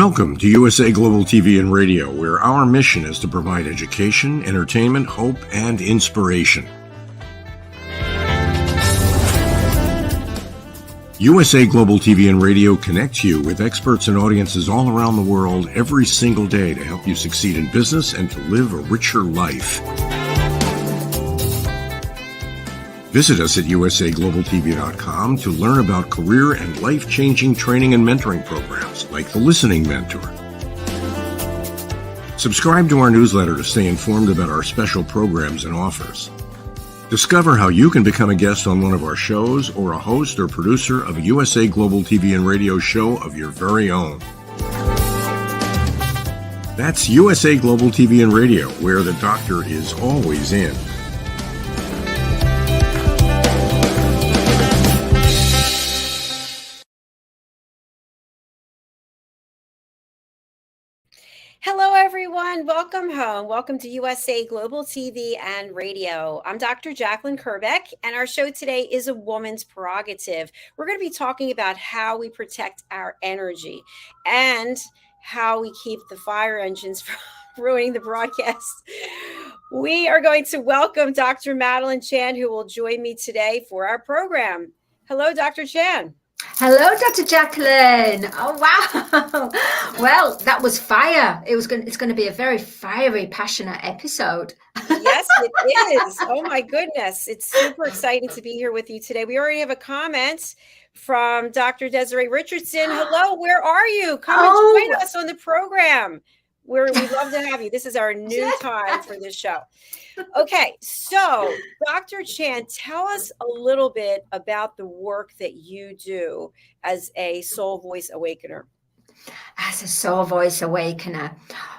Welcome to USA Global TV and Radio, where our mission is to provide education, entertainment, hope, and inspiration. USA Global TV and Radio connects you with experts and audiences all around the world every single day to help you succeed in business and to live a richer life. Visit us at usaglobaltv.com to learn about career and life-changing training and mentoring programs like the Listening Mentor. Subscribe to our newsletter to stay informed about our special programs and offers. Discover how you can become a guest on one of our shows or a host or producer of a USA Global TV and Radio show of your very own. That's USA Global TV and Radio, where the doctor is always in. Hello, everyone. Welcome home. Welcome to USA Global TV and Radio. I'm Dr. Jacalyn Kerbeck, and our show today is A Woman's Prerogative. We're going to be talking about how we protect our energy and how we keep the fire engines from ruining the broadcast. We are going to welcome Dr. Madalene Chan, who will join me today for our program. Hello, Dr. Chan. Hello, Dr. Jacalyn. Oh, wow. Well, that was fire. It's going to be a very fiery, passionate episode. Yes, it is. Oh, my goodness. It's super exciting to be here with you today. We already have a comment from Dr. DESZIREE Richardson. Hello, where are you? Come and join us on the program. We'd love to have you. This is our new time for this show. Okay, so Dr. Chan, tell us a little bit about the work that you do as a soul voice awakener. As a soul voice awakener.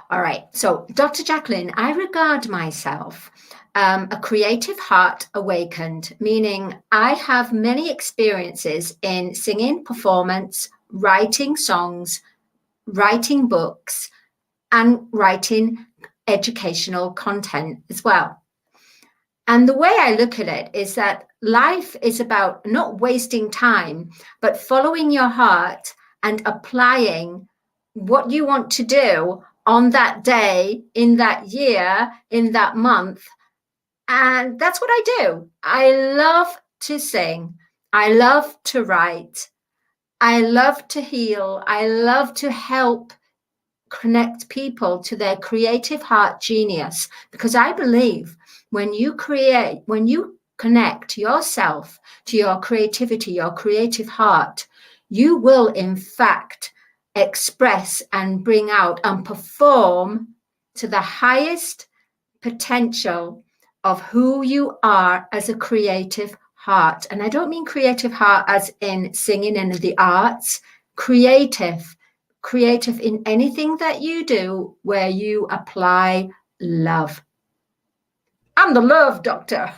All right. So, Dr. Jacalyn, I regard myself a creative heart awakened, meaning I have many experiences in singing, performance, writing songs, writing books, and writing educational content as well. And the way I look at it is that life is about not wasting time, but following your heart and applying what you want to do on that day, in that year, in that month. And that's what I do. I love to sing. I love to write. I love to heal. I love to help connect people to their creative heart genius, because I believe when you connect yourself to your creativity, your creative heart, you will in fact express and bring out and perform to the highest potential of who you are as a creative heart. And I don't mean creative heart as in singing and the arts, creative in anything that you do where you apply love. I'm the love doctor.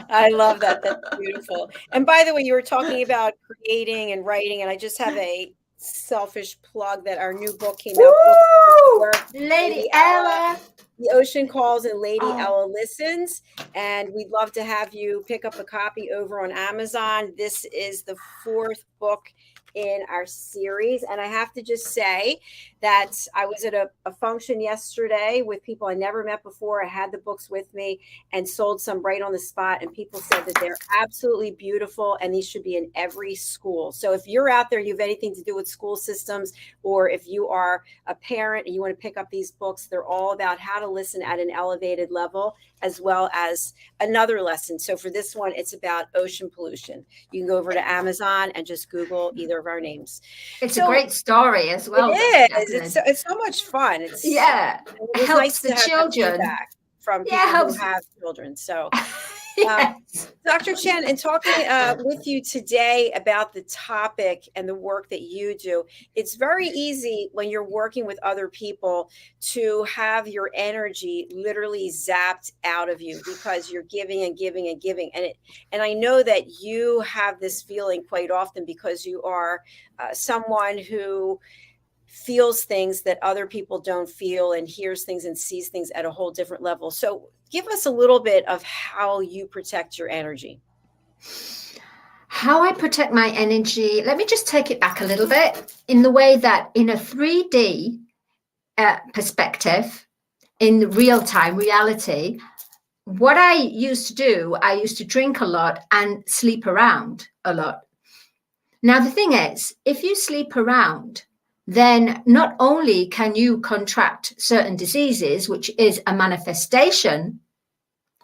I love that. That's beautiful. And by the way, you were talking about creating and writing, and I just have a selfish plug that our new book came out. Lady Ella. The Ocean Calls and Lady Ella Listens. And we'd love to have you pick up a copy over on Amazon. This is the fourth book in our series. And I have to just say that I was at a function yesterday with people I never met before. I had the books with me and sold some right on the spot. And people said that they're absolutely beautiful and these should be in every school. So if you're out there, you have anything to do with school systems, or if you are a parent and you want to pick up these books, they're all about how to listen at an elevated level, as well as another lesson. So for this one, it's about ocean pollution. You can go over to Amazon and just Google either of our names. It's a great story as well. It is. It's so much fun. It helps nice the children from people who have children. So yes. Dr. Chan, in talking with you today about the topic and the work that you do, it's very easy when you're working with other people to have your energy literally zapped out of you because you're giving and giving and giving. And I know that you have this feeling quite often because you are someone who feels things that other people don't feel and hears things and sees things at a whole different level. So give us a little bit of how you protect your energy. How I protect my energy, let me just take it back a little bit in the way that in a 3D perspective, in real time reality, what I used to do, I used to drink a lot and sleep around a lot. Now, the thing is, if you sleep around, then not only can you contract certain diseases, which is a manifestation,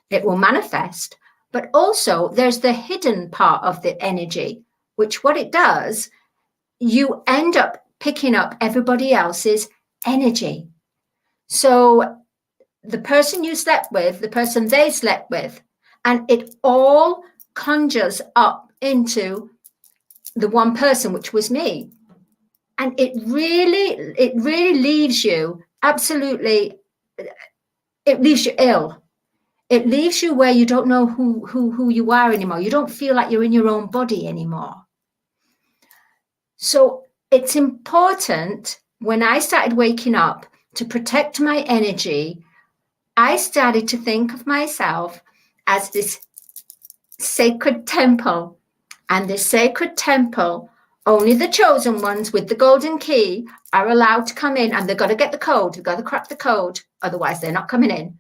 it will manifest, but also there's the hidden part of the energy, which what it does, you end up picking up everybody else's energy. So the person you slept with, the person they slept with, and it all conjures up into the one person, which was me. And it really leaves you absolutely, it leaves you ill. It leaves you where you don't know who you are anymore. You don't feel like you're in your own body anymore. So it's important, when I started waking up, to protect my energy, I started to think of myself as this sacred temple. And this sacred temple, only the chosen ones with the golden key are allowed to come in, and they've got to get the code. They've got to crack the code. Otherwise, they're not coming in.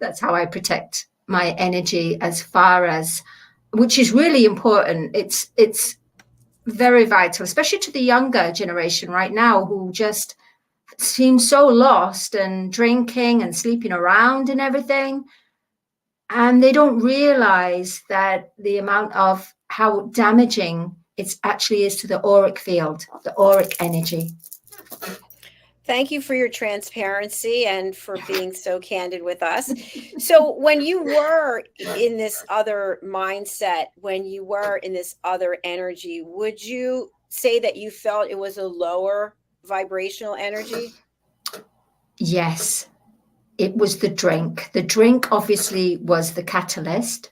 That's how I protect my energy, as far as, which is really important. It's very vital, especially to the younger generation right now, who just seem so lost and drinking and sleeping around and everything. And they don't realize that the amount of how damaging it actually is to the auric field, the auric energy. Thank you for your transparency and for being so candid with us. So when you were in this other mindset, when you were in this other energy, would you say that you felt it was a lower vibrational energy? Yes, it was the drink. The drink obviously was the catalyst.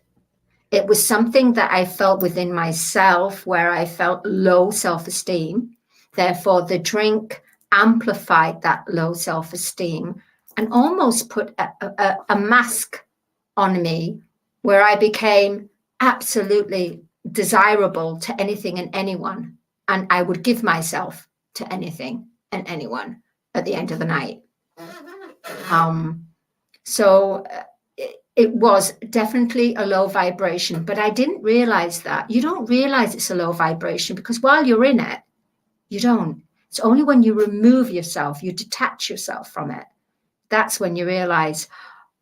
It was something that I felt within myself, where I felt low self-esteem. Therefore, the drink amplified that low self-esteem and almost put a mask on me, where I became absolutely desirable to anything and anyone. And I would give myself to anything and anyone at the end of the night. So it was definitely a low vibration, but I didn't realize that. You don't realize it's a low vibration, because while you're in it, you don't. It's only when you remove yourself, you detach yourself from it. That's when you realize,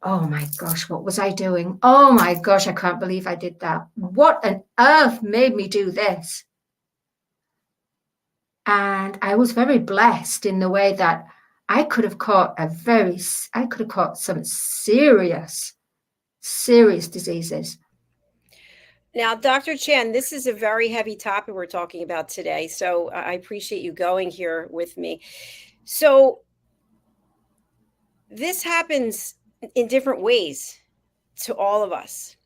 oh my gosh, what was I doing? Oh my gosh, I can't believe I did that. What on earth made me do this? And I was very blessed in the way that I could have caught some serious diseases. Now, Dr. Chan, this is a very heavy topic we're talking about today, so I appreciate you going here with me. So this happens in different ways to all of us.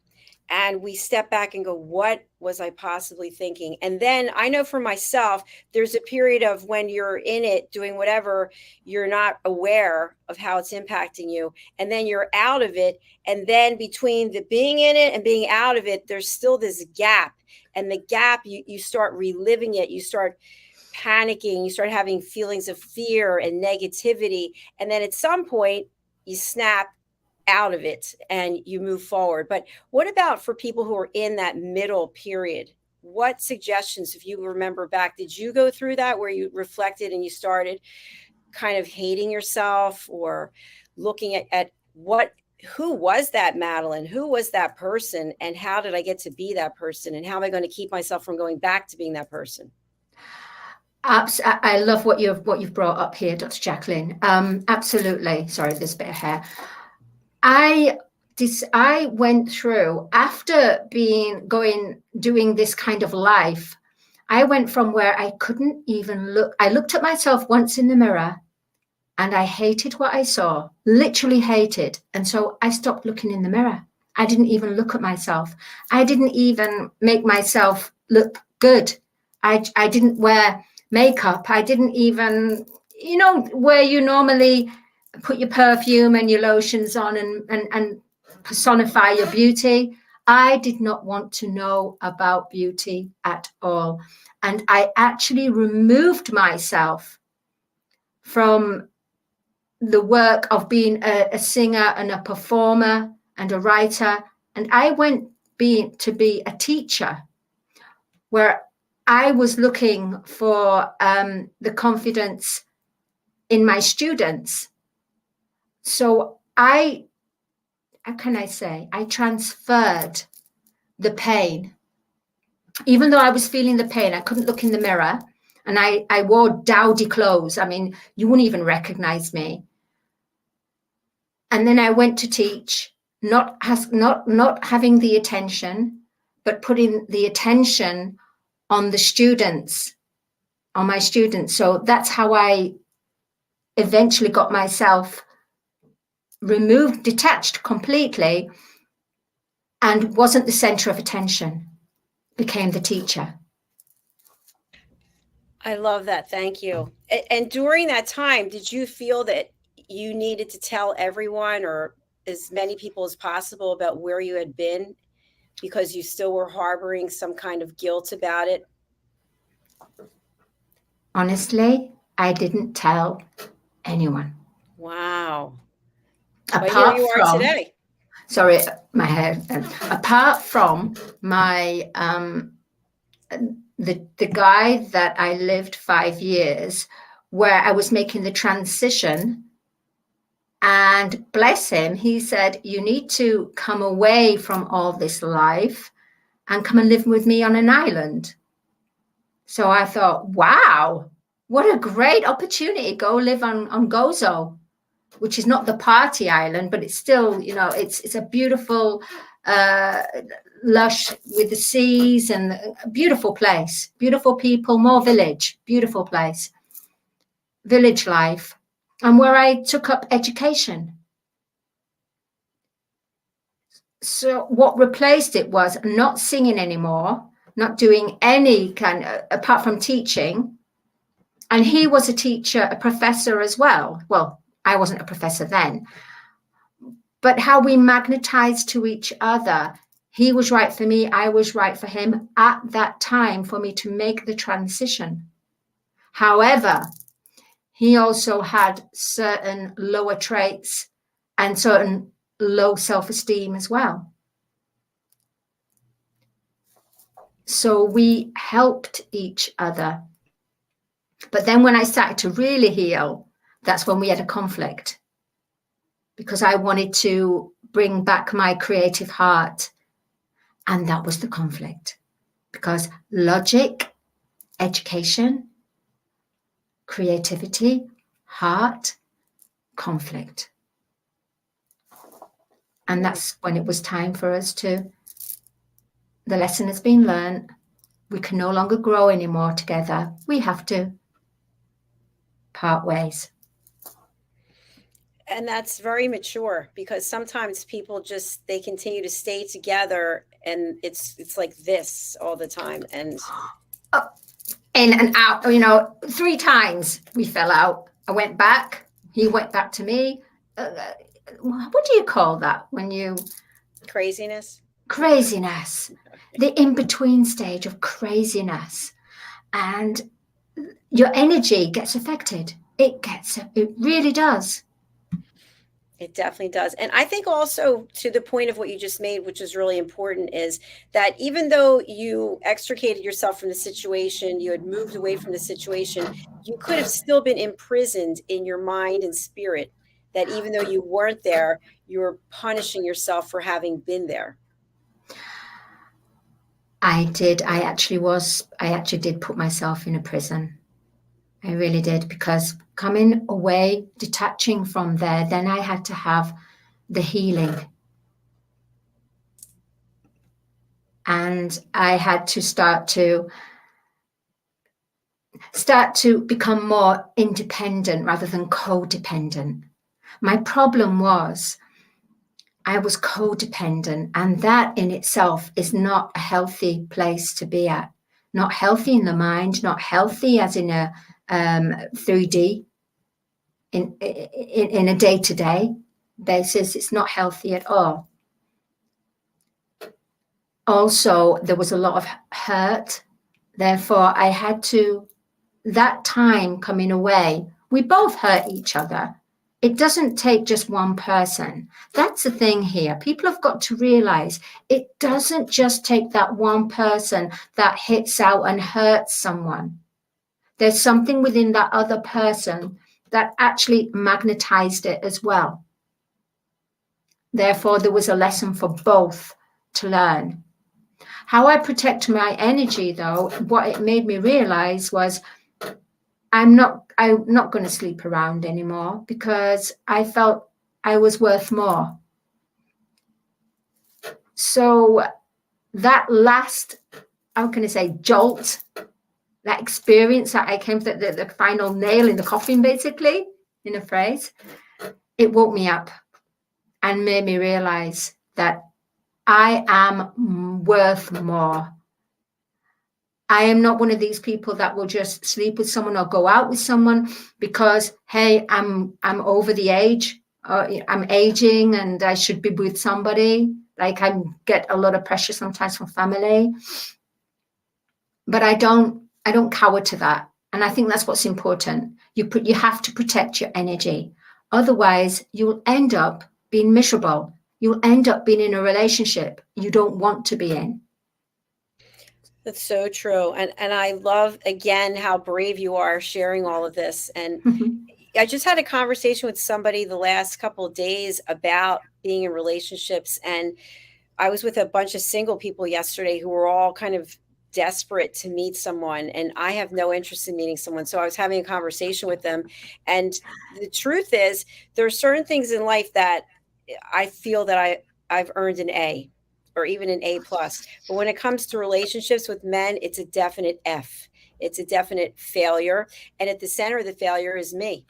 And we step back and go, what was I possibly thinking? And then I know for myself, there's a period of when you're in it doing whatever, you're not aware of how it's impacting you. And then you're out of it. And then between the being in it and being out of it, there's still this gap. And the gap, you start reliving it. You start panicking. You start having feelings of fear and negativity. And then at some point, you snap out of it and you move forward. But what about for people who are in that middle period? What suggestions, if you remember back, did you go through that where you reflected and you started kind of hating yourself, or looking at who was that Madalene? Who was that person? And how did I get to be that person? And how am I going to keep myself from going back to being that person? I love what you've brought up here, Dr. Jacalyn. Absolutely. Sorry, there's a bit of hair. I went through, after doing this kind of life, I went from where I couldn't even look. I looked at myself once in the mirror and I hated what I saw, literally hated. And so I stopped looking in the mirror. I didn't even look at myself. I didn't even make myself look good. I didn't wear makeup. I didn't even, where you normally put your perfume and your lotions on and personify your beauty. I did not want to know about beauty at all. And I actually removed myself from the work of being a singer and a performer and a writer. And I went to be a teacher, where I was looking for the confidence in my students. So how can I say, I transferred the pain. Even though I was feeling the pain, I couldn't look in the mirror, and I wore dowdy clothes. I mean, you wouldn't even recognize me. And then I went to teach, not having the attention, but putting the attention on the students, on my students. So that's how I eventually got myself removed, detached completely, and wasn't the center of attention, became the teacher. I love that. Thank you. And during that time, did you feel that you needed to tell everyone, or as many people as possible, about where you had been, because you still were harboring some kind of guilt about it? Honestly, I didn't tell anyone. Wow. Apart but here you are from today. Sorry, my head. Apart from my the guy that I lived 5 years, where I was making the transition, and bless him, he said, you need to come away from all this life and come and live with me on an island. So I thought, wow, what a great opportunity. Go live on Gozo, which is not the party island, but it's still, you know, it's a beautiful, lush with the seas, and a beautiful place, beautiful people, more village, beautiful place, village life, and where I took up education. So what replaced it was not singing anymore, not doing any kind of, apart from teaching. And he was a teacher, a professor as well. Well, I wasn't a professor then, but how we magnetized to each other. He was right for me, I was right for him at that time for me to make the transition. However, he also had certain lower traits and certain low self-esteem as well. So we helped each other. But then when I started to really heal, that's when we had a conflict, because I wanted to bring back my creative heart. And that was the conflict, because logic, education, creativity, heart, conflict. And that's when it was time for us to, the lesson has been learned. We can no longer grow anymore together. We have to part ways. And that's very mature, because sometimes people just, they continue to stay together, and it's like this all the time. And in and out, you know, 3 times we fell out. I went back, he went back to me. What do you call that when you? Craziness. The in-between stage of craziness, and your energy gets affected. It really does. It definitely does. And I think also, to the point of what you just made, which is really important, is that even though you extricated yourself from the situation, you had moved away from the situation, you could have still been imprisoned in your mind and spirit, that even though you weren't there, you were punishing yourself for having been there. I did. I actually did put myself in a prison. I really did, because coming away, detaching from there, then I had to have the healing. And I had to start to become more independent rather than codependent. My problem was I was codependent, and that in itself is not a healthy place to be at. Not healthy in the mind, not healthy as in a 3D, in a day-to-day basis. It's not healthy at all. also there was a lot of hurt. Therefore, I had to, that time coming away, we both hurt each other. It doesn't take just one person. That's the thing here. People have got to realize it doesn't just take that one person that hits out and hurts someone. There's something within that other person that actually magnetized it as well. Therefore, there was a lesson for both to learn. How I protect my energy, though, what it made me realize was I'm not going to sleep around anymore, because I felt I was worth more. So that last, how can I say, jolt, that experience that I came to, the final nail in the coffin, basically, in a phrase, it woke me up and made me realize that I am worth more. I am not one of these people that will just sleep with someone or go out with someone because, hey, I'm over the age, or I'm aging and I should be with somebody. Like, I get a lot of pressure sometimes from family, but I don't cower to that. And I think that's what's important. You have to protect your energy. Otherwise, you'll end up being miserable. You'll end up being in a relationship you don't want to be in. That's so true. And I love, again, how brave you are sharing all of this. And I just had a conversation with somebody the last couple of days about being in relationships. And I was with a bunch of single people yesterday who were all kind of desperate to meet someone. And I have no interest in meeting someone. So I was having a conversation with them. And the truth is, there are certain things in life that I feel that I've earned an A, or even an A+. But when it comes to relationships with men, it's a definite F. It's a definite failure. And at the center of the failure is me.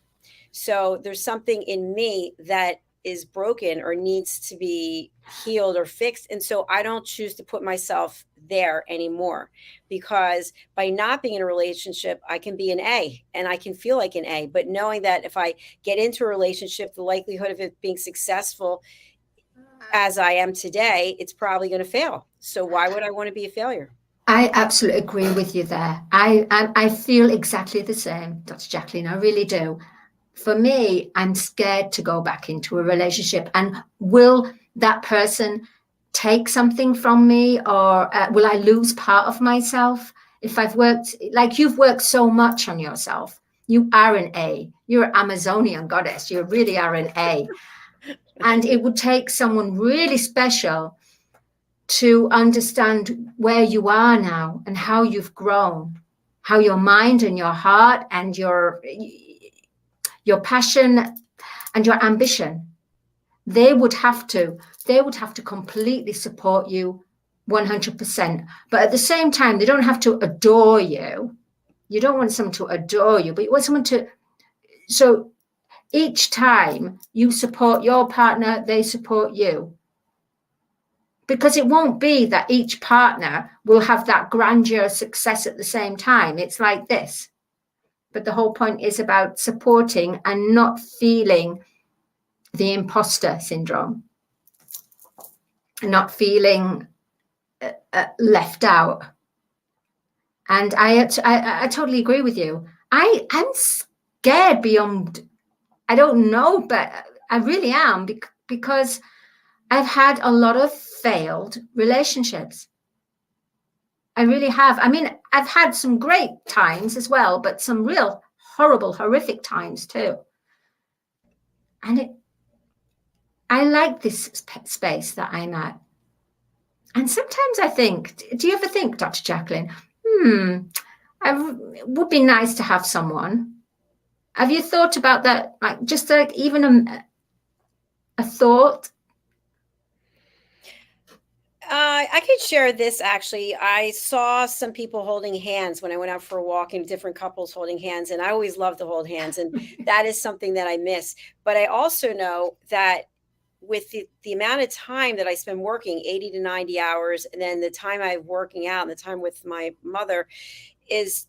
So there's something in me that is broken or needs to be healed or fixed. And so I don't choose to put myself there anymore, because by not being in a relationship, I can be an A and I can feel like an A. But knowing that if I get into a relationship, the likelihood of it being successful as I am today, it's probably going to fail. So why would I want to be a failure? I absolutely agree with you there. I feel exactly the same, Dr. Jacalyn. I really do. For me, I'm scared to go back into a relationship. And will that person take something from me, or will I lose part of myself? If I've worked, like you've worked so much on yourself, you are an A. You're an Amazonian goddess. You really are an A. And it would take someone really special to understand where you are now and how you've grown, how your mind and your heart and your passion and your ambition, they would have to completely support you 100%. But at the same time, they don't have to adore you. You don't want someone to adore you, but you want someone to, so each time you support your partner, they support you. Because it won't be that each partner will have that grandeur success at the same time. It's like this. But the whole point is about supporting and not feeling the imposter syndrome, not feeling left out. And I totally agree with you. I'm scared beyond, I don't know, but I really am, because I've had a lot of failed relationships. I really have. I mean, I've had some great times as well, but some real horrible, horrific times too. And I like this space that I'm at. And sometimes I think, do you ever think, Dr. Jacalyn, it would be nice to have someone? Have you thought about that? Like, just like even a thought? I could share this, actually. I saw some people holding hands when I went out for a walk, and different couples holding hands. And I always love to hold hands. And that is something that I miss. But I also know that with the amount of time that I spend working, 80 to 90 hours, and then the time I'm working out and the time with my mother,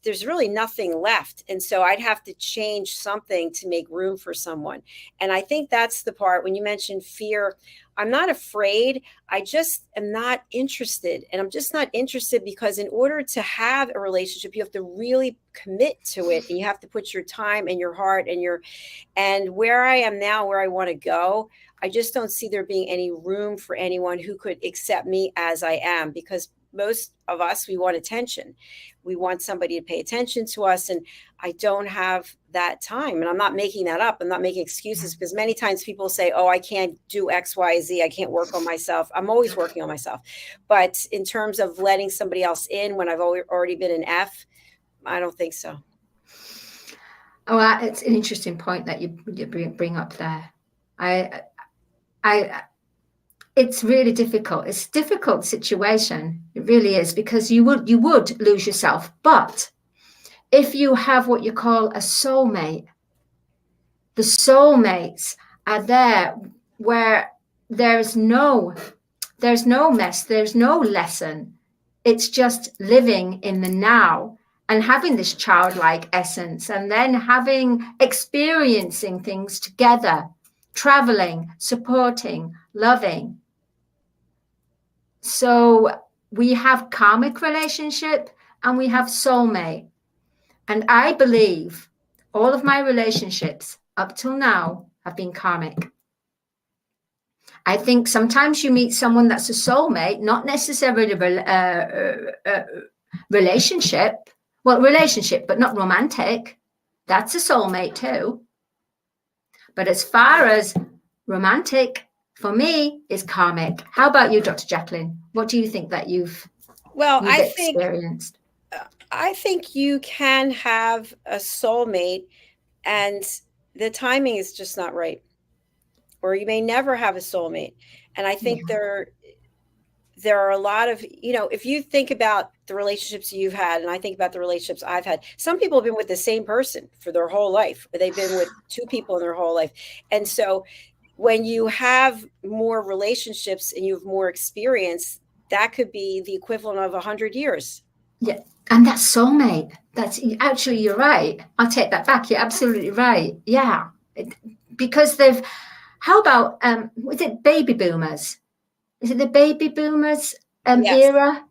there's really nothing left. And so I'd have to change something to make room for someone. And I think that's the part when you mentioned fear. I'm not afraid. I just am not interested. And I'm just not interested because in order to have a relationship, you have to really commit to it. And you have to put your time and your heart and where I am now, where I want to go, I just don't see there being any room for anyone who could accept me as I am, because most of us, we want attention. We want somebody to pay attention to us. And I don't have that time. And I'm not making that up. I'm not making excuses, because many times people say, oh, I can't do X, Y, Z. I can't work on myself. I'm always working on myself. But in terms of letting somebody else in when I've already been an F, I don't think so. Oh, it's an interesting point that you bring up there. It's really difficult. It's a difficult situation. It really is, because you would lose yourself. But if you have what you call a soulmate, the soulmates are there where there's no mess, there's no lesson. It's just living in the now and having this childlike essence, and then experiencing things together, traveling, supporting, loving. So we have karmic relationship and we have soulmate. And I believe all of my relationships up till now have been karmic. I think sometimes you meet someone that's a soulmate, not necessarily relationship, but not romantic. That's a soulmate too. But as far as romantic, for me, is karmic. How about you, Dr. Jacalyn? What do you think that you've experienced? I think you can have a soulmate and the timing is just not right. Or you may never have a soulmate. And I think there are a lot of, if you think about the relationships you've had, and I think about the relationships I've had, some people have been with the same person for their whole life. They've been with two people in their whole life. And so when you have more relationships and you have more experience, that could be the equivalent of 100 years. Yeah. And that's soulmate. That's actually, you're right. I'll take that back. You're absolutely right. Yeah. Because how about, was it baby boomers? Is it the baby boomers Yes. era?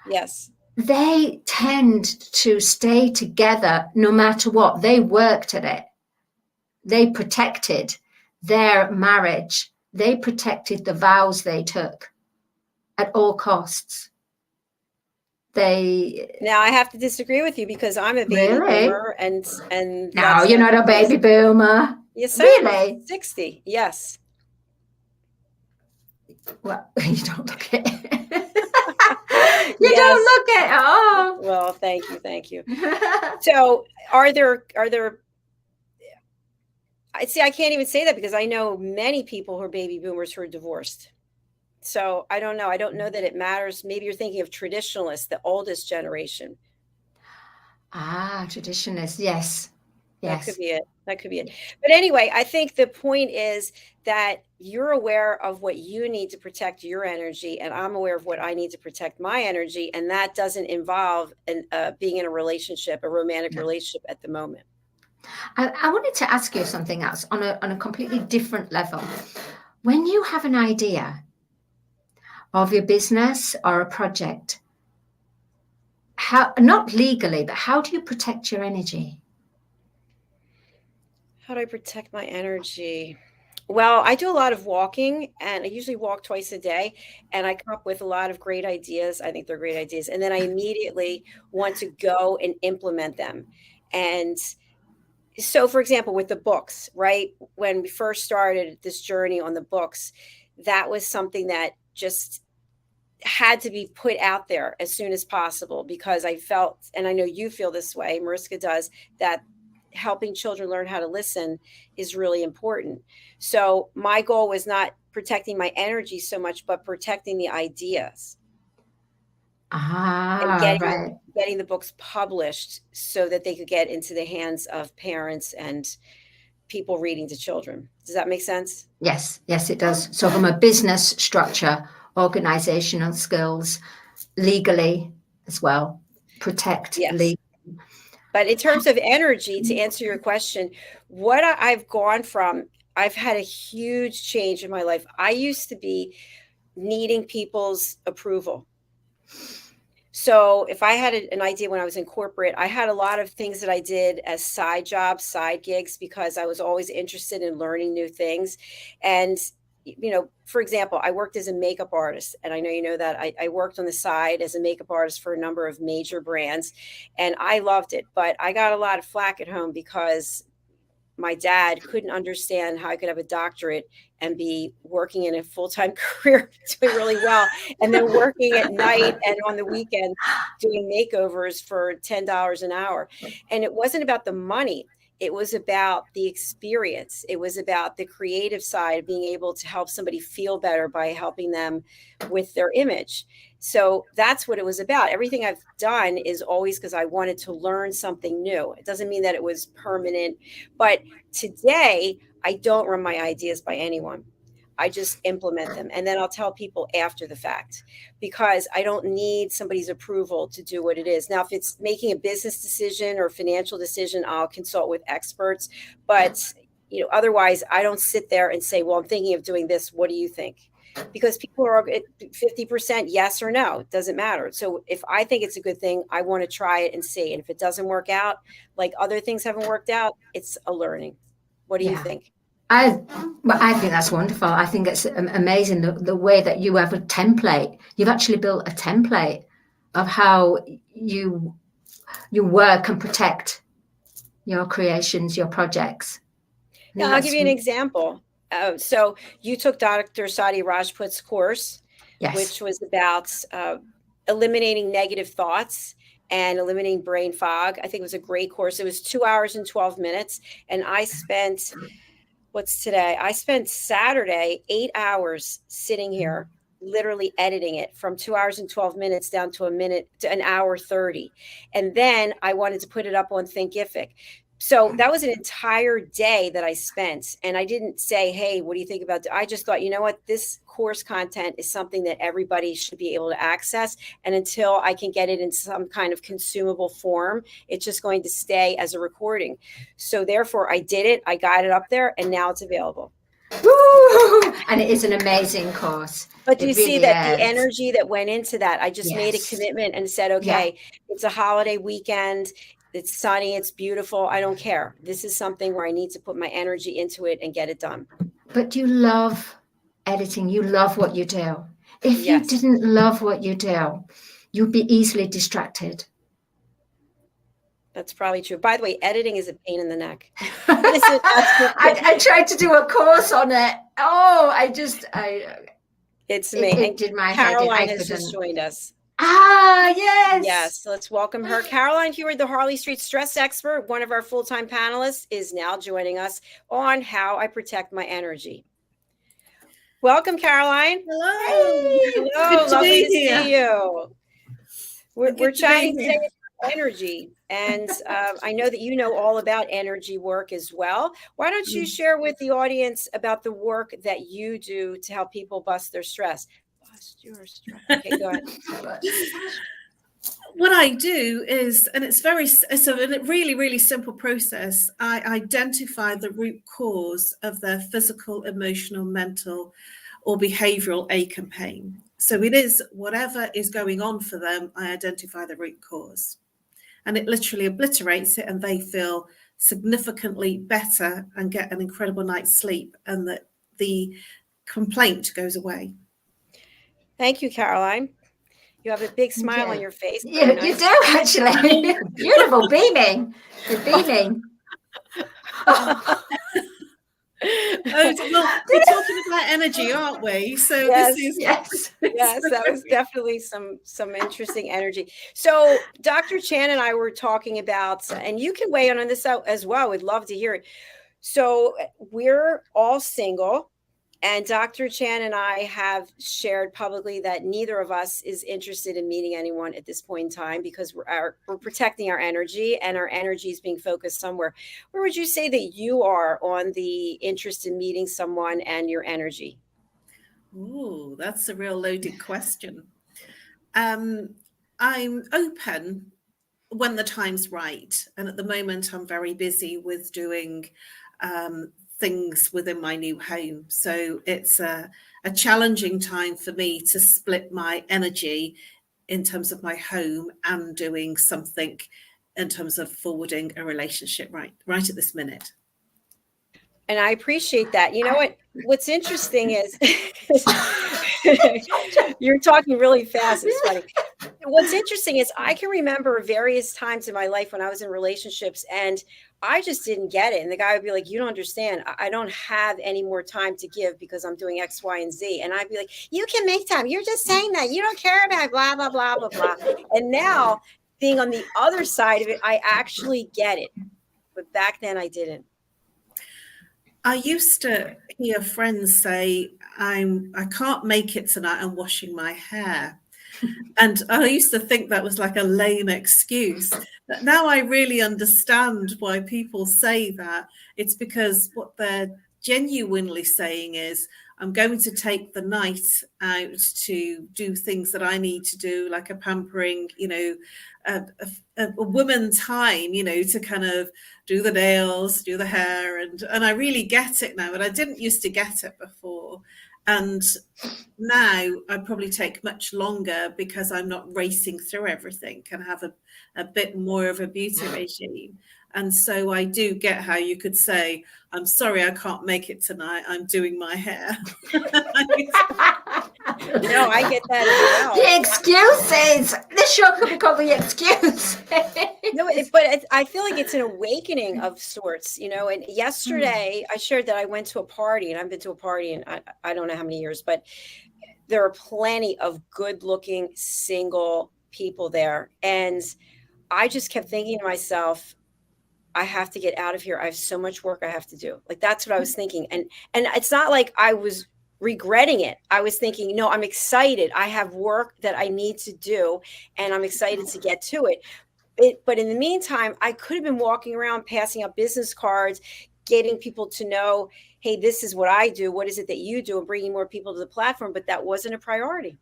Yes. They tend to stay together no matter what. They worked at it. They protected their marriage. They protected the vows they took at all costs. Now I have to disagree with you, because I'm a baby boomer and no, you're not a baby boomer. Yes, really? 60. Yes. Well, you don't look it. You don't look it. Oh. Well, thank you. So are there I can't even say that, because I know many people who are baby boomers who are divorced. So I don't know. I don't know that it matters. Maybe you're thinking of traditionalists, the oldest generation. Traditionalists. Yes. That could be it. But anyway, I think the point is that you're aware of what you need to protect your energy, and I'm aware of what I need to protect my energy. And that doesn't involve being in a relationship, a romantic relationship at the moment. I wanted to ask you something else on a completely different level. When you have an idea of your business or a project, not legally, but how do you protect your energy? How do I protect my energy? Well, I do a lot of walking, and I usually walk twice a day, and I come up with a lot of great ideas. I think they're great ideas. And then I immediately want to go and implement them. And so, for example, with the books, right? When we first started this journey on the books, that was something that just had to be put out there as soon as possible, because I felt, and I know you feel this way, Mariska does, that helping children learn how to listen is really important. So my goal was not protecting my energy so much, but protecting the ideas. And getting the books published so that they could get into the hands of parents and people reading to children. Does that make sense? Yes, yes, it does. So from a business structure, organizational skills, legally as well, protect Yes. But in terms of energy, to answer your question, what I've gone from, I've had a huge change in my life. I used to be needing people's approval. So if I had an idea when I was in corporate, I had a lot of things that I did as side jobs, side gigs, because I was always interested in learning new things. And, you know, for example, I worked as a makeup artist, and I know you know that I worked on the side as a makeup artist for a number of major brands, and I loved it. But I got a lot of flack at home because my dad couldn't understand how I could have a doctorate and be working in a full-time career, doing really well, and then working at night and on the weekend doing makeovers for $10 an hour. And it wasn't about the money. It was about the experience. It was about the creative side of being able to help somebody feel better by helping them with their image. So that's what it was about. Everything I've done is always because I wanted to learn something new. It doesn't mean that it was permanent, but today I don't run my ideas by anyone. I just implement them. And then I'll tell people after the fact, because I don't need somebody's approval to do what it is. Now, if it's making a business decision or financial decision, I'll consult with experts. But, you know, otherwise I don't sit there and say, well, I'm thinking of doing this. What do you think? Because people are at 50% yes or no. It doesn't matter. So if I think it's a good thing, I want to try it and see. And if it doesn't work out, like other things haven't worked out, it's a learning. What do you think? I think that's wonderful. I think it's amazing the way that you have a template. You've actually built a template of how you work and protect your creations, your projects. Yeah, I'll give you an example. So you took Dr. Sadi Rajput's course, yes, which was about eliminating negative thoughts and eliminating brain fog. I think it was a great course. It was 2 hours and 12 minutes. And I spent, what's today? I spent Saturday 8 hours sitting here, literally editing it from 2 hours and 12 minutes down to an hour 30. And then I wanted to put it up on Thinkific. So that was an entire day that I spent. And I didn't say, hey, what do you think about it? I just thought, you know what, this course content is something that everybody should be able to access. And until I can get it in some kind of consumable form, it's just going to stay as a recording. So therefore I did it. I got it up there and now it's available. Woo! And it is an amazing course. But you see that the energy that went into that, I just made a commitment and said, okay, it's a holiday weekend. It's sunny. It's beautiful. I don't care. This is something where I need to put my energy into it and get it done. But you love editing. You love what you do. If you didn't love what you do, you'd be easily distracted. That's probably true. By the way, editing is a pain in the neck. I tried to do a course on it. Oh, it's me. It did my Caroline head in. has just joined us. Ah, yes. Yes. Let's welcome her. Caroline HEWARD, the Harley Street stress expert, one of our full-time panelists, is now joining us on how I protect my energy. Welcome, Caroline. Hello. Hey. Hello. Lovely to see you. We're chatting today about energy. And I know that you know all about energy work as well. Why don't you share with the audience about the work that you do to help people bust their stress? Okay, go ahead. What I do is, and it's a really, really simple process. I identify the root cause of their physical, emotional, mental, or behavioral ache and pain. So it is whatever is going on for them, I identify the root cause. And it literally obliterates it, and they feel significantly better and get an incredible night's sleep, and that the complaint goes away. Thank you, Caroline. You have a big smile on your face. Yeah, nice. You do actually. Beautiful, beaming. You're beaming. Well, we're talking about energy, aren't we? So yes, that was definitely some interesting energy. So Dr. Chan and I were talking about, and you can weigh in on this as well. We'd love to hear it. So we're all single. And Dr. Chan and I have shared publicly that neither of us is interested in meeting anyone at this point in time because we're protecting our energy, and our energy is being focused somewhere. Where would you say that you are on the interest in meeting someone and your energy? Ooh, that's a real loaded question. I'm open when the time's right. And at the moment, I'm very busy with doing things within my new home. So it's a challenging time for me to split my energy in terms of my home and doing something in terms of forwarding a relationship right at this minute. And I appreciate that. You know what's interesting is you're talking really fast. It's funny. What's interesting is I can remember various times in my life when I was in relationships and I just didn't get it. And the guy would be like, you don't understand. I don't have any more time to give because I'm doing X, Y, and Z. And I'd be like, you can make time. You're just saying that. You don't care about blah, blah, blah, blah, blah. And now being on the other side of it, I actually get it. But back then I didn't. I used to hear friends say, I can't make it tonight, I'm washing my hair. And I used to think that was like a lame excuse. But now I really understand why people say that. It's because what they're genuinely saying is, I'm going to take the night out to do things that I need to do, like a pampering, a woman time, to kind of do the nails, do the hair. And I really get it now. And I didn't used to get it before. And now I probably take much longer because I'm not racing through everything and have a bit more of a beauty regime. And so I do get how you could say, I'm sorry, I can't make it tonight. I'm doing my hair. No, I get that as well. The excuses. This show could be called The Excuse. No, but I feel like it's an awakening of sorts, and yesterday I shared that I went to a party, and I've been to a party in I don't know how many years, but there are plenty of good looking single people there. And I just kept thinking to myself, I have to get out of here. I have so much work I have to do. Like, that's what I was thinking. And it's not like I was regretting it. I was thinking, no, I'm excited. I have work that I need to do, and I'm excited to get to it. But in the meantime, I could have been walking around passing out business cards, getting people to know, hey, this is what I do. What is it that you do? And bringing more people to the platform. But that wasn't a priority.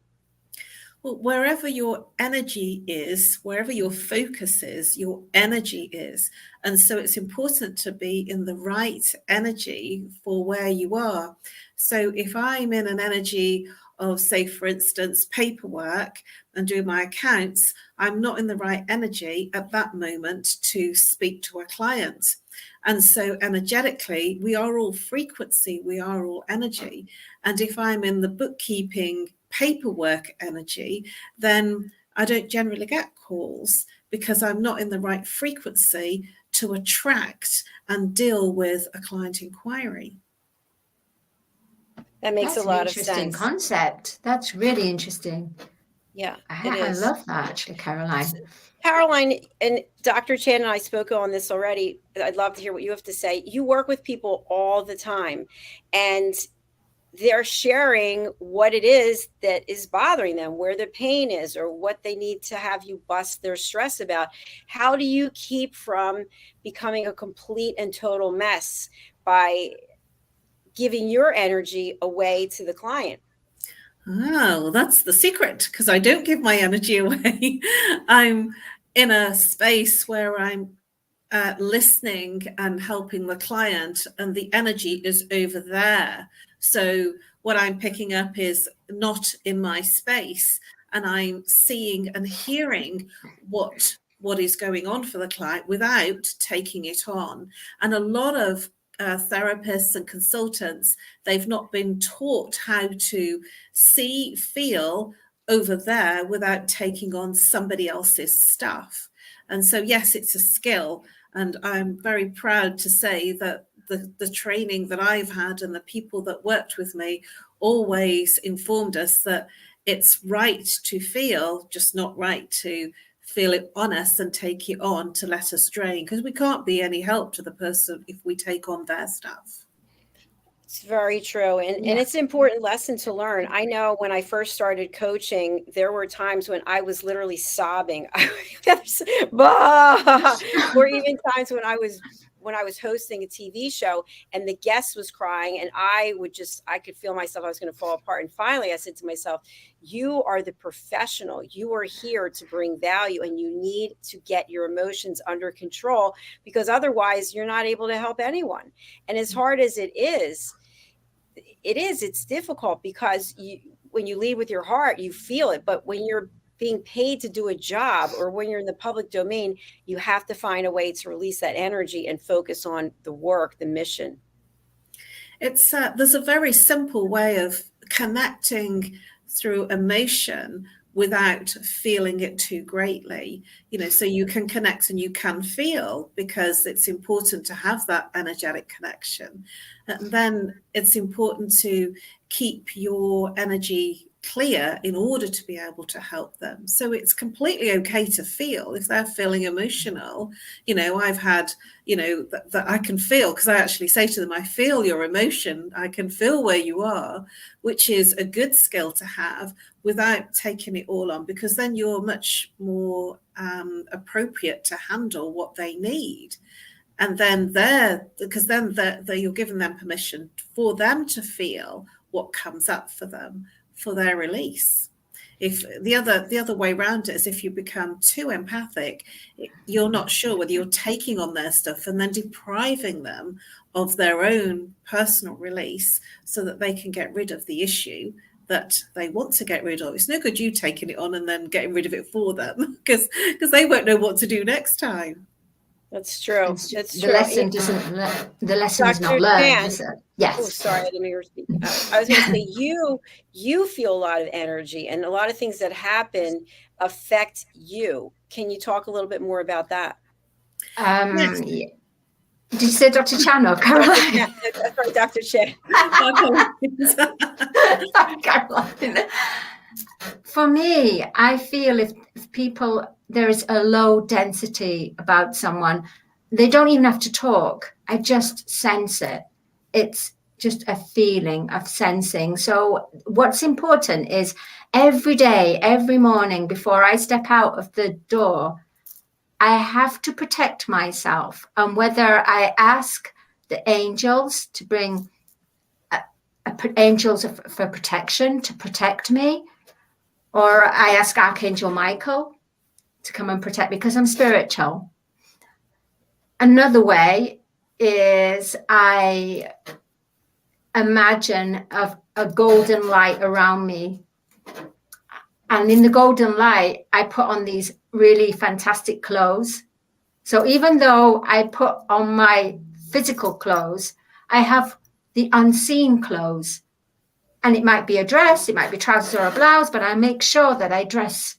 Well, wherever your energy is, wherever your focus is, your energy is. And so it's important to be in the right energy for where you are. So if I'm in an energy of, say, for instance, paperwork and doing my accounts, I'm not in the right energy at that moment to speak to a client. And so energetically, we are all frequency, we are all energy. And if I'm in the bookkeeping paperwork energy, then I don't generally get calls because I'm not in the right frequency to attract and deal with a client inquiry. That makes a lot of sense. Interesting concept. That's really interesting. Yeah, I love that, actually, Caroline. Caroline and Dr. Chan and I spoke on this already. I'd love to hear what you have to say. You work with people all the time, and they're sharing what it is that is bothering them, where the pain is, or what they need to have you bust their stress about. How do you keep from becoming a complete and total mess by giving your energy away to the client? Oh, well, that's the secret, because I don't give my energy away. I'm in a space where I'm listening and helping the client, and the energy is over there. So what I'm picking up is not in my space, and I'm seeing and hearing what is going on for the client without taking it on. And a lot of therapists and consultants, they've not been taught how to see, feel over there without taking on somebody else's stuff. And so, yes, it's a skill. And I'm very proud to say that the training that I've had and the people that worked with me always informed us that it's right to feel, just not right to feel it on us and take it on to let us drain, because we can't be any help to the person if we take on their stuff. It's very true. And it's an important lesson to learn. I know when I first started coaching, there were times when I was literally sobbing. Or even times when I was hosting a TV show and the guest was crying and I could feel myself, I was going to fall apart. And finally I said to myself, you are the professional. You are here to bring value and you need to get your emotions under control, because otherwise you're not able to help anyone. And as hard as it's difficult, because when you lead with your heart, you feel it. But when you're being paid to do a job, or when you're in the public domain, you have to find a way to release that energy and focus on the work, the mission. It's there's a very simple way of connecting through emotion without feeling it too greatly, so you can connect and you can feel, because it's important to have that energetic connection. And then it's important to keep your energy clear in order to be able to help them. So it's completely okay to feel if they're feeling emotional. I've had, that I can feel, because I actually say to them, I feel your emotion. I can feel where you are, which is a good skill to have without taking it all on, because then you're much more appropriate to handle what they need. And then you're giving them permission for them to feel what comes up for them, for their release. If the other way around it is, if you become too empathic, you're not sure whether you're taking on their stuff and then depriving them of their own personal release so that they can get rid of the issue that they want to get rid of. It's no good you taking it on and then getting rid of it for them, because they won't know what to do next time. That's true. That's true. The lesson is not learned, is it? Yes. Oh, sorry, I didn't hear you speak. I was going to say, you feel a lot of energy, and a lot of things that happen affect you. Can you talk a little bit more about that? Yes. Yeah. Did you say Dr. Chan or Caroline? Yeah, that's right, Dr. Chan. Caroline. For me, I feel if there is a low density about someone, they don't even have to talk. I just sense it. It's just a feeling of sensing. So what's important is every day, every morning before I step out of the door, I have to protect myself. And whether I ask the angels to bring angels for protection, to protect me, or I ask Archangel Michael to come and protect me, because I'm spiritual. Another way is I imagine a golden light around me. And in the golden light, I put on these really fantastic clothes. So even though I put on my physical clothes, I have the unseen clothes. And it might be a dress, it might be trousers or a blouse, but I make sure that I dress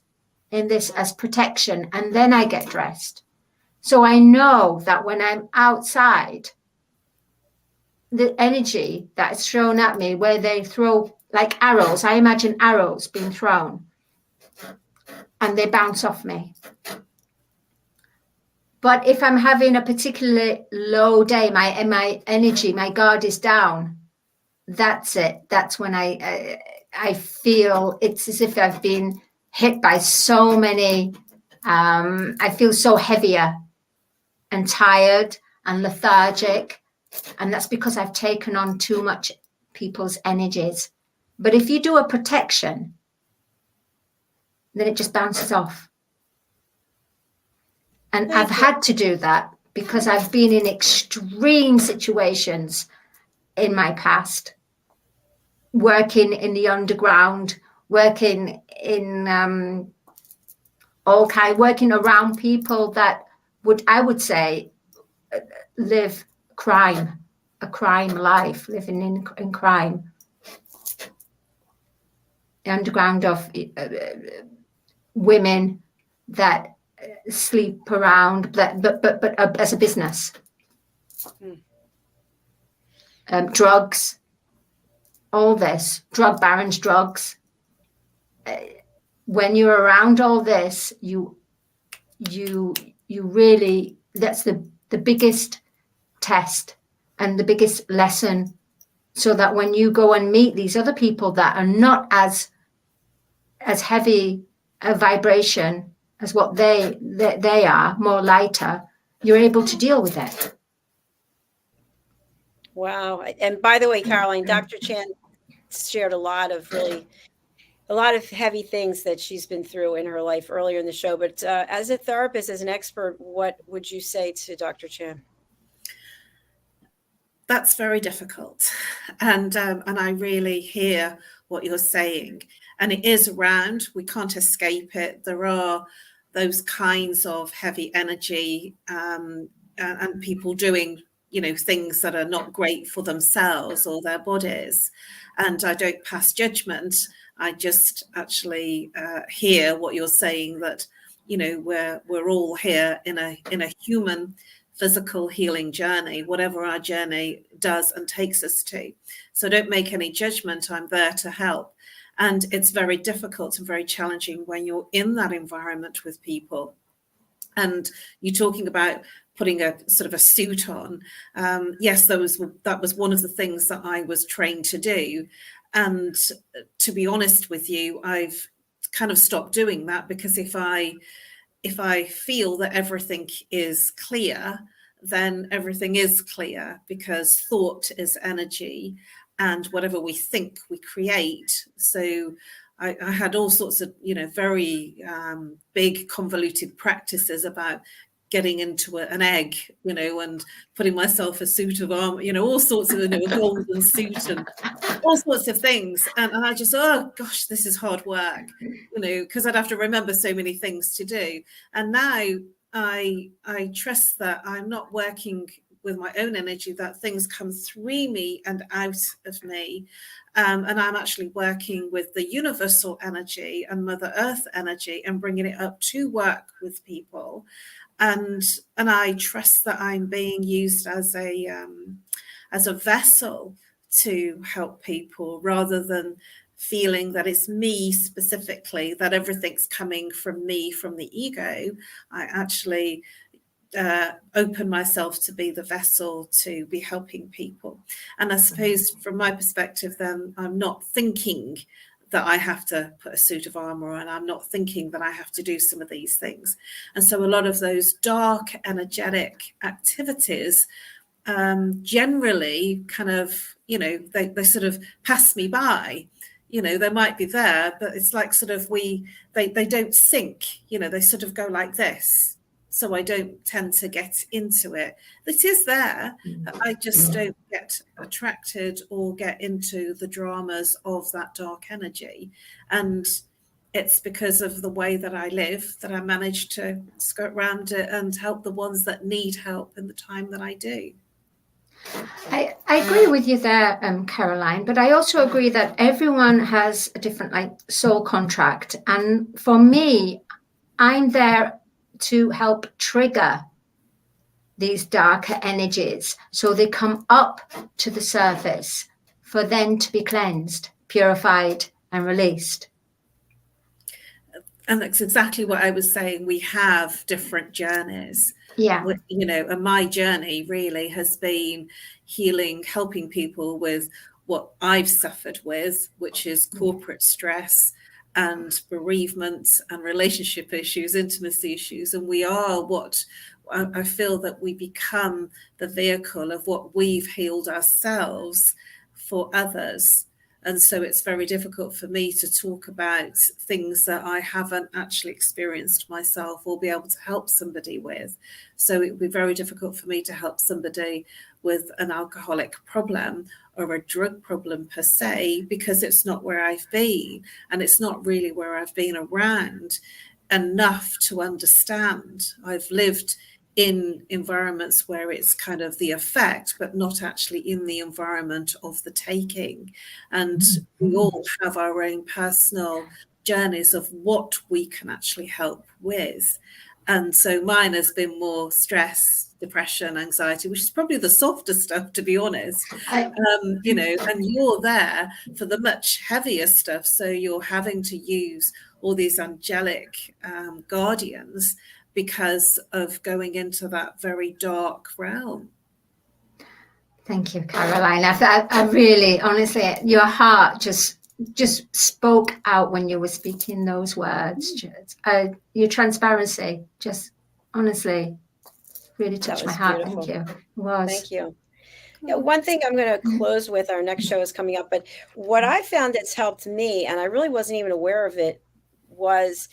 in this as protection, and then I get dressed. So I know that when I'm outside, the energy that is thrown at me, where they throw like arrows, I imagine arrows being thrown, and they bounce off me. But if I'm having a particularly low day, my energy, my guard is down, that's it. That's when I feel it's as if I've been hit by so many, I feel so heavier and tired and lethargic. And that's because I've taken on too much people's energies. But if you do a protection, then it just bounces off. And I've had to do that because I've been in extreme situations in my past, working in the underground, working in working around people that I would say live a crime life, living in crime. The underground of women that sleep around, but as a business. Drugs, all this, drug barons, drugs. When you're around all this, you really, that's the biggest test and the biggest lesson so that when you go and meet these other people that are not as heavy a vibration as what they are, more lighter, you're able to deal with it. Wow. And by the way, Caroline, Dr. Chan shared a lot of heavy things that she's been through in her life earlier in the show. But as a therapist, as an expert, what would you say to Dr. Chan? That's very difficult. And I really hear what you're saying. And it is around, we can't escape it. There are those kinds of heavy energy and people doing, you know, things that are not great for themselves or their bodies. And I don't pass judgment. I just actually hear what you're saying, that, you know, we're all here in a human physical healing journey, whatever our journey does and takes us to. So don't make any judgment. I'm there to help. And it's very difficult and very challenging when you're in that environment with people. And you're talking about putting a sort of a suit on. Yes, that was one of the things that I was trained to do. And to be honest with you, I've kind of stopped doing that, because if I feel that everything is clear, then everything is clear, because thought is energy, and whatever we think, we create. So I had all sorts of, you know, very big convoluted practices about getting into an egg, you know, and putting myself a suit of armor, you know, all sorts of, you know, a golden suit and all sorts of things. And I just, oh gosh, this is hard work, you know, because I'd have to remember so many things to do. And now I trust that I'm not working with my own energy, that things come through me and out of me. And I'm actually working with the universal energy and Mother Earth energy and bringing it up to work with people. And I trust that I'm being used as a vessel to help people, rather than feeling that it's me specifically, that everything's coming from me, from the ego. I actually open myself to be the vessel to be helping people. And I suppose from my perspective, then I'm not thinking that I have to put a suit of armor on. I'm not thinking that I have to do some of these things. And so a lot of those dark energetic activities generally kind of, you know, they sort of pass me by. You know, they might be there, but it's like sort of they don't sink, you know, they sort of go like this. So I don't tend to get into it. It is there. I just don't get attracted or get into the dramas of that dark energy. And it's because of the way that I live that I manage to skirt around it and help the ones that need help in the time that I do. I agree with you there, Caroline, but I also agree that everyone has a different, like, soul contract. And for me, I'm there to help trigger these darker energies so they come up to the surface for them to be cleansed, purified, and released. And that's exactly what I was saying. We have different journeys. Yeah. You know, and my journey really has been healing, helping people with what I've suffered with, which is corporate stress and bereavement and relationship issues, intimacy issues. And we are what I feel that we become the vehicle of what we've healed ourselves for others. And so it's very difficult for me to talk about things that I haven't actually experienced myself or be able to help somebody with. So it would be very difficult for me to help somebody with an alcoholic problem or a drug problem per se, because it's not where I've been, and it's not really where I've been around enough to understand. I've lived in environments where it's kind of the effect, but not actually in the environment of the taking. And we all have our own personal journeys of what we can actually help with. And so mine has been more stress, depression, anxiety, which is probably the softer stuff, to be honest. You know, and you're there for the much heavier stuff. So you're having to use all these angelic guardians because of going into that very dark realm. Thank you, Caroline. I really, honestly, your heart just spoke out when you were speaking those words. Your transparency just honestly really touched my heart. Beautiful. Thank you. It was. Thank you. Yeah, one thing I'm going to close with, our next show is coming up, but what I found that's helped me, and I really wasn't even aware of it, was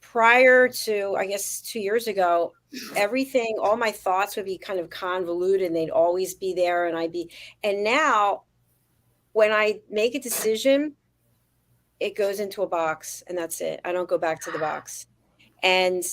prior to, I guess, 2 years ago, everything, all my thoughts would be kind of convoluted and they'd always be there. And now when I make a decision, it goes into a box and that's it. I don't go back to the box. And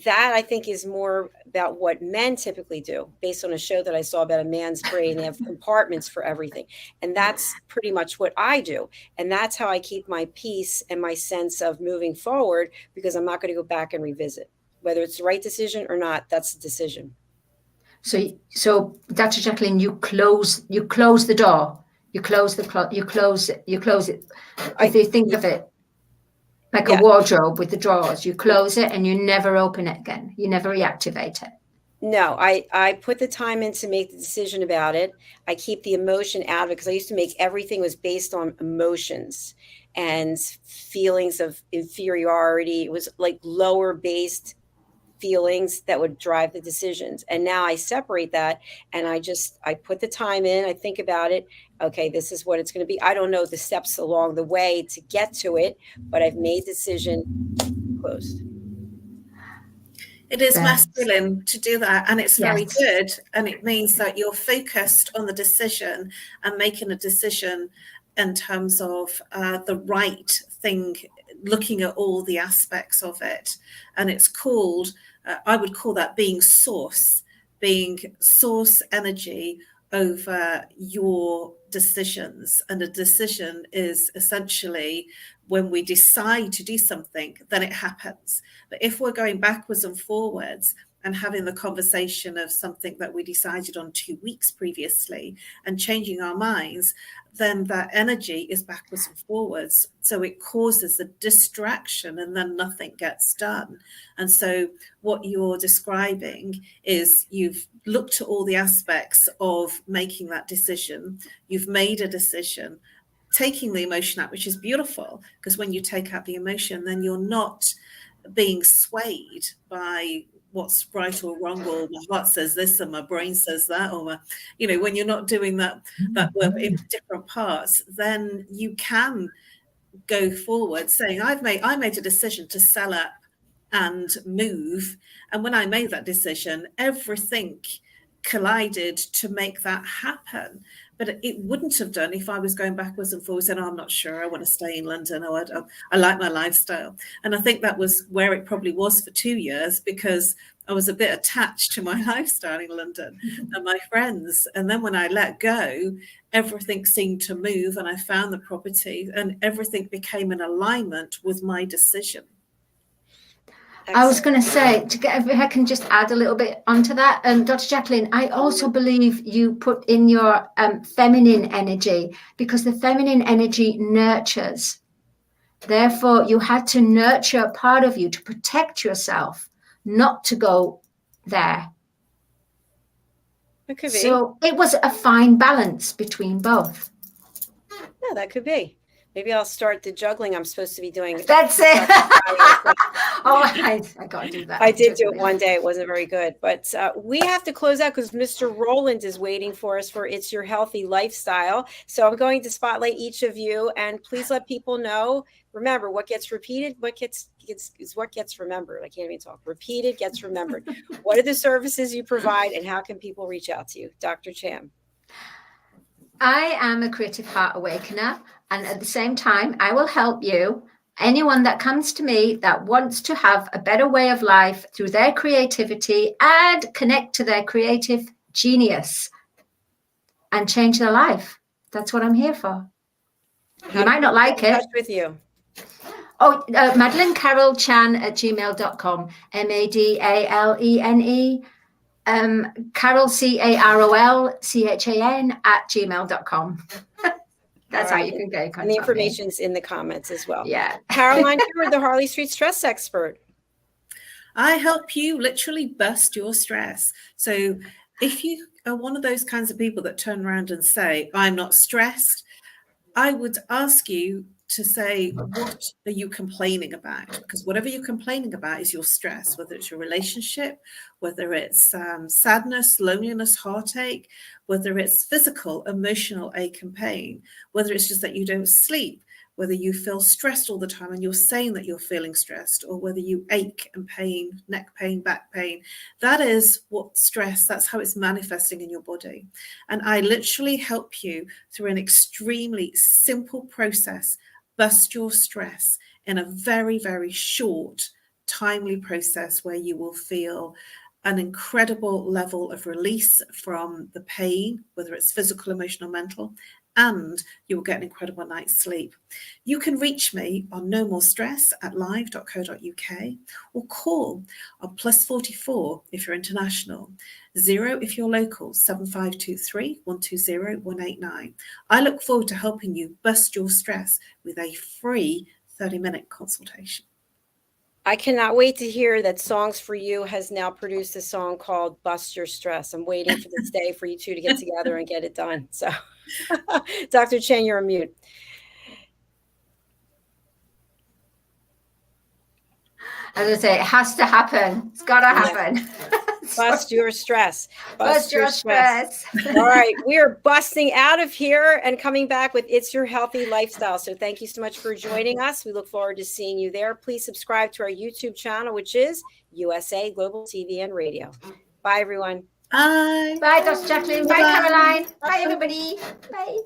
that I think is more about what men typically do, based on a show that I saw about a man's brain. They have compartments for everything. And that's pretty much what I do. And that's how I keep my peace and my sense of moving forward, because I'm not going to go back and revisit. Whether it's the right decision or not, that's the decision. So Dr. Jacalyn, you close the door. You close it. If you think of it like a wardrobe with the drawers, you close it and you never open it again. You never reactivate it. No, I put the time in to make the decision about it. I keep the emotion out of it, because I used to make everything was based on emotions and feelings of inferiority. It was like lower based feelings that would drive the decisions. And now I separate that and I put the time in, I think about it. Okay, this is what it's going to be. I don't know the steps along the way to get to it, but I've made the decision, closed. It is masculine to do that, and it's very good. And it means that you're focused on the decision and making a decision in terms of the right thing, looking at all the aspects of it. And it's called, I would call that being source energy over your decisions. And a decision is essentially when we decide to do something, then it happens. But if we're going backwards and forwards and having the conversation of something that we decided on 2 weeks previously and changing our minds, then that energy is backwards and forwards. So it causes a distraction and then nothing gets done. And so what you're describing is you've looked at all the aspects of making that decision. You've made a decision, taking the emotion out, which is beautiful, because when you take out the emotion, then you're not being swayed by what's right or wrong, or my heart says this and my brain says that, or when you're not doing that work in different parts, then you can go forward saying, I made a decision to sell up and move, and when I made that decision, everything collided to make that happen. But it wouldn't have done if I was going backwards and forwards and I'm not sure, I want to stay in London, or I like my lifestyle. And I think that was where it probably was for 2 years, because I was a bit attached to my lifestyle in London and my friends. And then when I let go, everything seemed to move and I found the property and everything became in alignment with my decision. I was going to say, if I can just add a little bit onto that, Dr. Jacalyn, I also believe you put in your feminine energy, because the feminine energy nurtures. Therefore, you had to nurture a part of you to protect yourself, not to go there. It could be. So it was a fine balance between both. Yeah, that could be. Maybe I'll start the juggling I'm supposed to be doing. That's it. I got to do that. I did do it one day. It wasn't very good. But we have to close out because Mr. Roland is waiting for us for It's Your Healthy Lifestyle. So I'm going to spotlight each of you. And please let people know, remember, what gets repeated, is what gets remembered. I can't even talk. Repeated gets remembered. What are the services you provide and how can people reach out to you? Dr. Cham. I am a Creative Heart Awakener. And at the same time, I will help you, anyone that comes to me that wants to have a better way of life through their creativity and connect to their creative genius and change their life. That's what I'm here for. You might not like it. With you. Oh, MadaleneCarolChan@gmail.com. MADALENE. Carol CAROLCHAN@gmail.com. That's how you can get in contact. And the information's in the comments as well. Yeah. Caroline, you're the Harley Street stress expert. I help you literally bust your stress. So if you are one of those kinds of people that turn around and say, I'm not stressed, I would ask you to say, what are you complaining about? Because whatever you're complaining about is your stress, whether it's your relationship, whether it's sadness, loneliness, heartache, whether it's physical, emotional ache and pain, whether it's just that you don't sleep, whether you feel stressed all the time and you're saying that you're feeling stressed, or whether you ache and pain, neck pain, back pain. That is what stress, that's how it's manifesting in your body. And I literally help you through an extremely simple process, bust your stress in a very, very short, timely process where you will feel an incredible level of release from the pain, whether it's physical, emotional, mental, and you will get an incredible night's sleep. You can reach me on nomorestress@live.co.uk or call on +44 if you're international, 0 if you're local, 7523 120 189. I look forward to helping you bust your stress with a free 30-minute consultation. I cannot wait to hear that Songs for You has now produced a song called Bust Your Stress. I'm waiting for this day for you two to get together and get it done. So, Dr. Chen, you're on mute. As I say, it has to happen. It's got to happen. Bust your stress. Bust your stress. All right. We are busting out of here and coming back with It's Your Healthy Lifestyle. So thank you so much for joining us. We look forward to seeing you there. Please subscribe to our YouTube channel, which is USA Global TV and Radio. Bye, everyone. Bye. Bye, Dr. Jacalyn. Bye, Caroline. Bye, everybody. Bye.